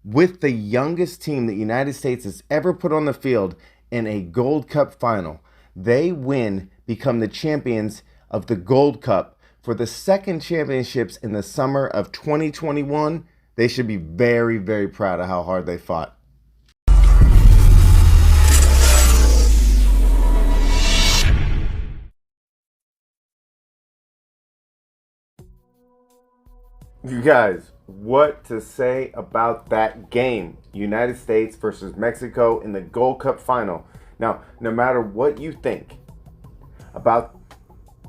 with the youngest team the United States has ever put on the field in a Gold Cup final. They win, become the champions of the Gold Cup for the second championships in the summer of 2021. They should be very, very proud of how hard they fought. You guys, what to say about that game? United States versus Mexico in the Gold Cup final. Now, no matter what you think about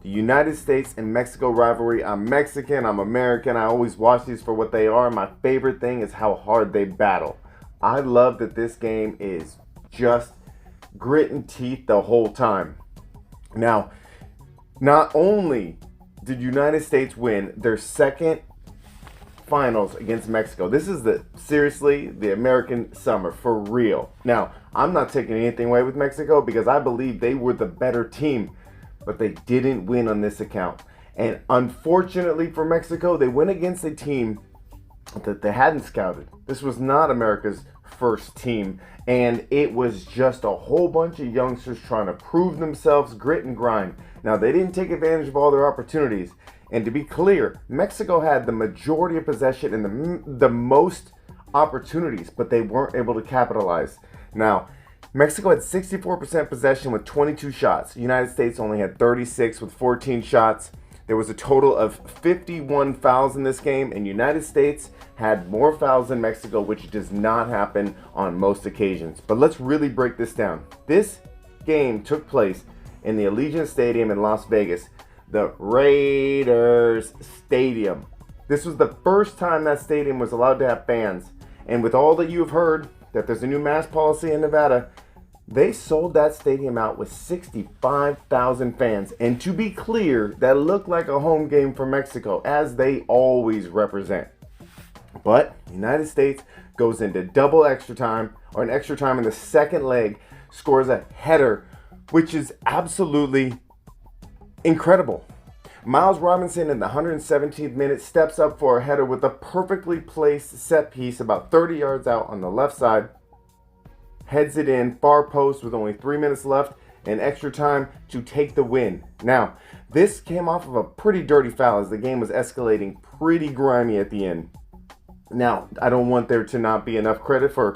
the United States and Mexico rivalry, I'm Mexican, I'm American, I always watch these for what they are. My favorite thing is how hard they battle. I love that this game is just grit and teeth the whole time. Now, not only did United States win their second finals against Mexico. This is seriously the American summer for real. Now, I'm not taking anything away with Mexico because I believe they were the better team, but they didn't win on this account. And unfortunately for Mexico, they went against a team that they hadn't scouted. This was not America's first team, and it was just a whole bunch of youngsters trying to prove themselves, grit and grind. Now, they didn't take advantage of all their opportunities. And to be clear, Mexico had the majority of possession and the most opportunities, but they weren't able to capitalize. Now, Mexico had 64% possession with 22 shots. The United States only had 36 with 14 shots. There was a total of 51 fouls in this game, and United States had more fouls than Mexico, which does not happen on most occasions. But let's really break this down. This game took place in the Allegiant Stadium in Las Vegas, the Raiders Stadium. This was the first time that stadium was allowed to have fans. And with all that you've heard, that there's a new mask policy in Nevada, they sold that stadium out with 65,000 fans. And to be clear, that looked like a home game for Mexico, as they always represent. But the United States goes into double extra time, or an extra time in the second leg, scores a header, which is absolutely incredible. Miles Robinson in the 117th minute steps up for a header with a perfectly placed set piece about 30 yards out on the left side. Heads it in, far post with only 3 minutes left and extra time to take the win. Now, this came off of a pretty dirty foul as the game was escalating pretty grimy at the end. Now, I don't want there to not be enough credit for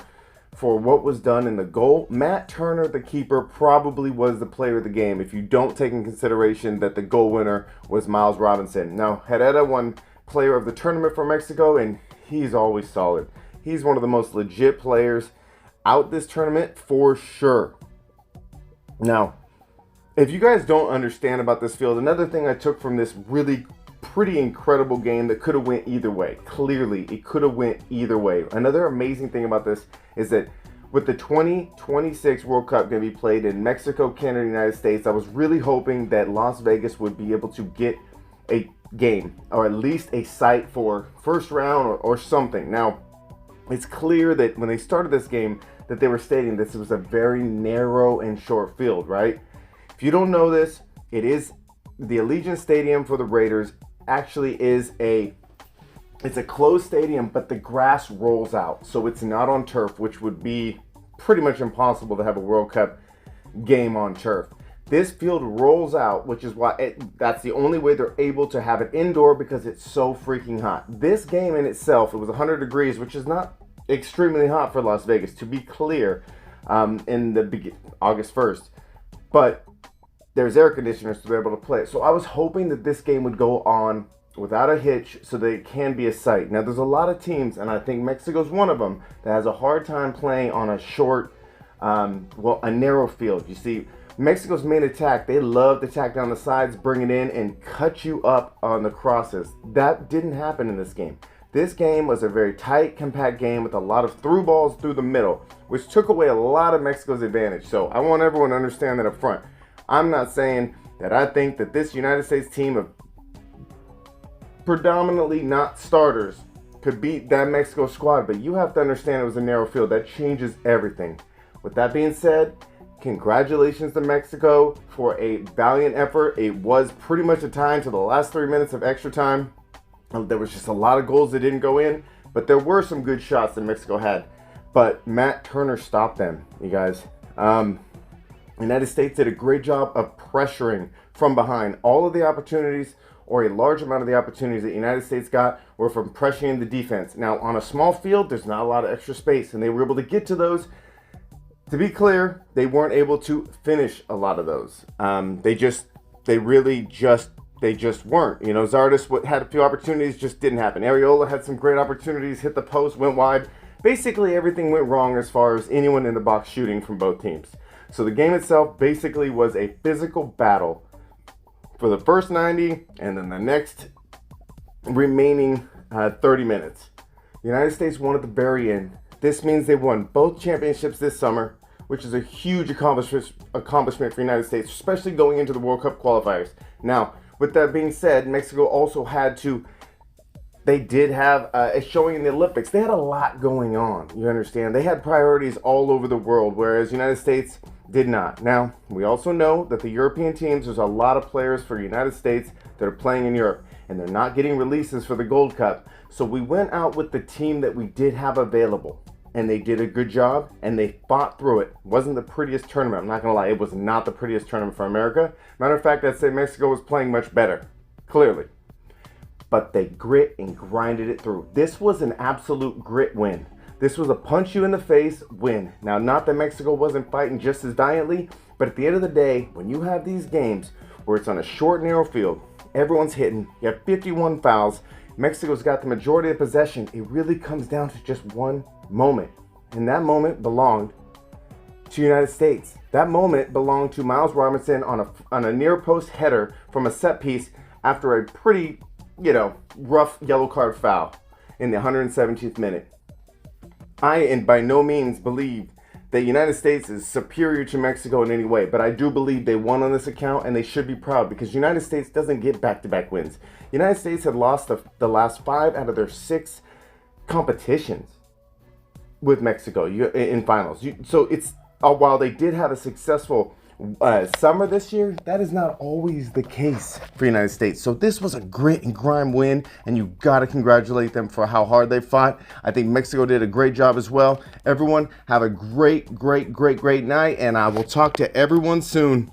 what was done in the goal. Matt Turner, the keeper, probably was the player of the game if you don't take in consideration that the goal winner was Miles Robinson. Now, Herrera won player of the tournament for Mexico, and he's always solid. He's one of the most legit players out this tournament for sure. Now, if you guys don't understand about this field, another thing I took from this really pretty incredible game that could have went either way. Clearly, it could have went either way. Another amazing thing about this is that with the 2026 World Cup going to be played in Mexico, Canada, and the United States, I was really hoping that Las Vegas would be able to get a game or at least a site for first round or something. Now, it's clear that when they started this game that they were stating this was a very narrow and short field, right? If you don't know this, it is the Allegiant Stadium for the Raiders actually is it's a closed stadium, but the grass rolls out, so it's not on turf, which would be pretty much impossible to have a World Cup game on turf. This field rolls out, which is why that's the only way they're able to have it indoor, because it's so freaking hot. This game in itself, it was 100 degrees, which is not extremely hot for Las Vegas, to be clear, in the August 1st, but there's air conditioners to be able to play. So I was hoping that this game would go on without a hitch so that it can be a sight. Now, there's a lot of teams, and I think Mexico's one of them, that has a hard time playing on a short, a narrow field. You see, Mexico's main attack, they love to attack down the sides, bring it in, and cut you up on the crosses. That didn't happen in this game. This game was a very tight, compact game with a lot of through balls through the middle, which took away a lot of Mexico's advantage. So I want everyone to understand that up front. I'm not saying that I think that this United States team of predominantly not starters could beat that Mexico squad, but you have to understand it was a narrow field. That changes everything. With that being said, congratulations to Mexico for a valiant effort. It was pretty much a tie to the last 3 minutes of extra time. There was just a lot of goals that didn't go in, But there were some good shots that Mexico had. But Matt Turner stopped them, you guys. United States did a great job of pressuring from behind. All of the opportunities, or a large amount of the opportunities that United States got, were from pressuring the defense. Now, on a small field, there's not a lot of extra space, and they were able to get to those. To be clear, they weren't able to finish a lot of those. They just weren't. You know, Zardes had a few opportunities, just didn't happen. Areola had some great opportunities, hit the post, went wide. Basically, everything went wrong as far as anyone in the box shooting from both teams. So the game itself basically was a physical battle for the first 90 and then the next remaining 30 minutes. The United States won at the very end. This means they won both championships this summer, which is a huge accomplishment for the United States, especially going into the World Cup qualifiers. Now, with that being said, Mexico also they did have a showing in the Olympics. They had a lot going on, you understand? They had priorities all over the world, whereas the United States did not. Now, we also know that the European teams, there's a lot of players for the United States that are playing in Europe, and they're not getting releases for the Gold Cup. So we went out with the team that we did have available, and they did a good job, and they fought through it. It wasn't the prettiest tournament. I'm not going to lie. It was not the prettiest tournament for America. Matter of fact, I'd say Mexico was playing much better, clearly. But they grit and grinded it through. This was an absolute grit win. This was a punch you in the face win. Now, not that Mexico wasn't fighting just as valiantly, but at the end of the day, when you have these games where it's on a short, narrow field, everyone's hitting, you have 51 fouls, Mexico's got the majority of possession, it really comes down to just one moment. And that moment belonged to the United States. That moment belonged to Miles Robinson on a near post header from a set piece after a pretty, rough yellow card foul in the 117th minute. I by no means believe that the United States is superior to Mexico in any way, but I do believe they won on this account, and they should be proud because the United States doesn't get back-to-back wins. The United States had lost the last 5 out of their 6 competitions with Mexico in finals. So it's while they did have a successful summer this year, that is not always the case for the United States. So this was a grit and grime win, and you got to congratulate them for how hard they fought. I think Mexico did a great job as well. Everyone have a great night, and I will talk to everyone soon.